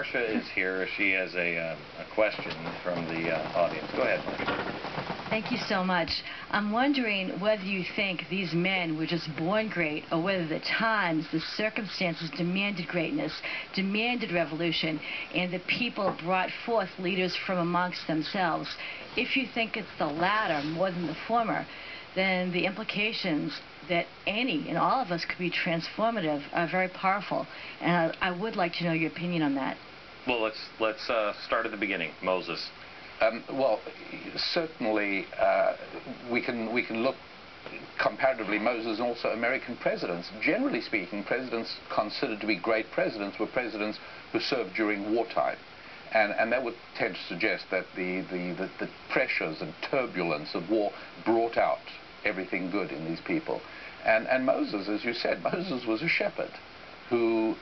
Marsha is here. She has a question from the audience. Go ahead, Marsha. Thank you so much. I'm wondering whether you think these men were just born great, or whether the times, the circumstances demanded greatness, demanded revolution, and the people brought forth leaders from amongst themselves. If you think it's the latter more than the former, then the implications that any and all of us could be transformative are very powerful. And I would like to know your opinion on that. Well, let's start at the beginning. Moses. Well, certainly we can look comparatively. Moses and also American presidents. Generally speaking, presidents considered to be great presidents were presidents who served during wartime. And that would tend to suggest that the pressures and turbulence of war brought out everything good in these people. And Moses, as you said, Moses was a shepherd who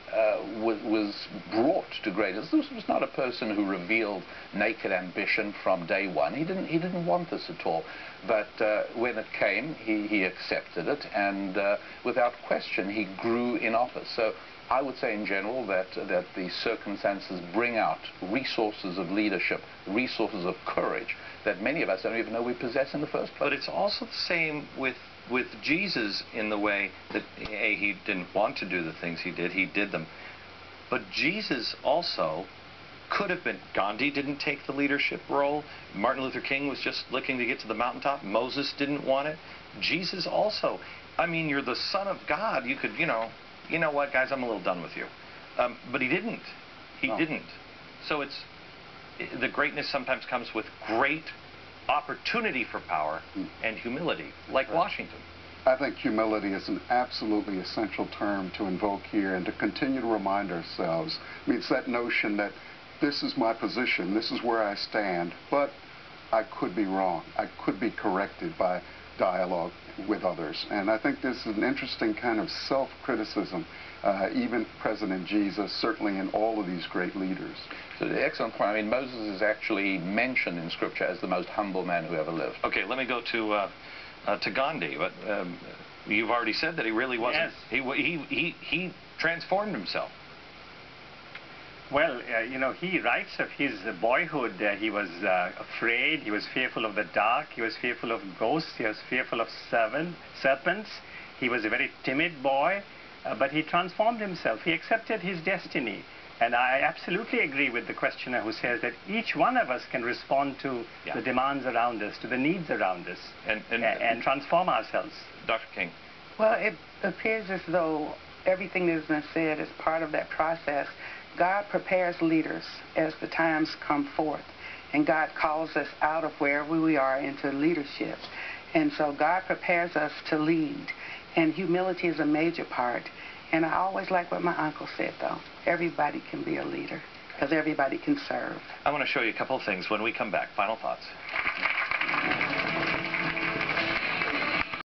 was brought to greatness. This was not a person who revealed naked ambition from day one. He didn't want this at all. But when it came, he accepted it, and without question, he grew in office. So I would say in general that the circumstances bring out resources of leadership, resources of courage that many of us don't even know we possess in the first place. But it's also the same with Jesus, in the way that, A, he didn't want to do the things he did them. But Jesus also could have been. Gandhi didn't take the leadership role. Martin Luther King was just looking to get to the mountaintop. Moses didn't want it. Jesus also. I mean, you're the Son of God. You could, you know what, guys, I'm a little done with you. But he didn't. He didn't. So the greatness sometimes comes with great opportunity for power and humility, like Washington. I think humility is an absolutely essential term to invoke here and to continue to remind ourselves. I mean, it's that notion that this is my position, this is where I stand, but I could be wrong. I could be corrected by dialogue with others. And I think this is an interesting kind of self-criticism, even President Jesus, certainly in all of these great leaders. So the excellent point. I mean, Moses is actually mentioned in Scripture as the most humble man who ever lived. Okay, let me go to Gandhi. But you've already said that he really wasn't. Yes. He transformed himself. Well, he writes of his boyhood. He was afraid. He was fearful of the dark. He was fearful of ghosts. He was fearful of serpents. He was a very timid boy, but he transformed himself. He accepted his destiny. And I absolutely agree with the questioner who says that each one of us can respond to the demands around us, to the needs around us, and transform ourselves. Dr. King. Well, it appears as though everything that has been said is part of that process. God prepares leaders as the times come forth, and God calls us out of wherever we are into leadership. And so God prepares us to lead, and humility is a major part. And I always like what my uncle said, though. Everybody can be a leader, because everybody can serve. I want to show you a couple of things when we come back. Final thoughts.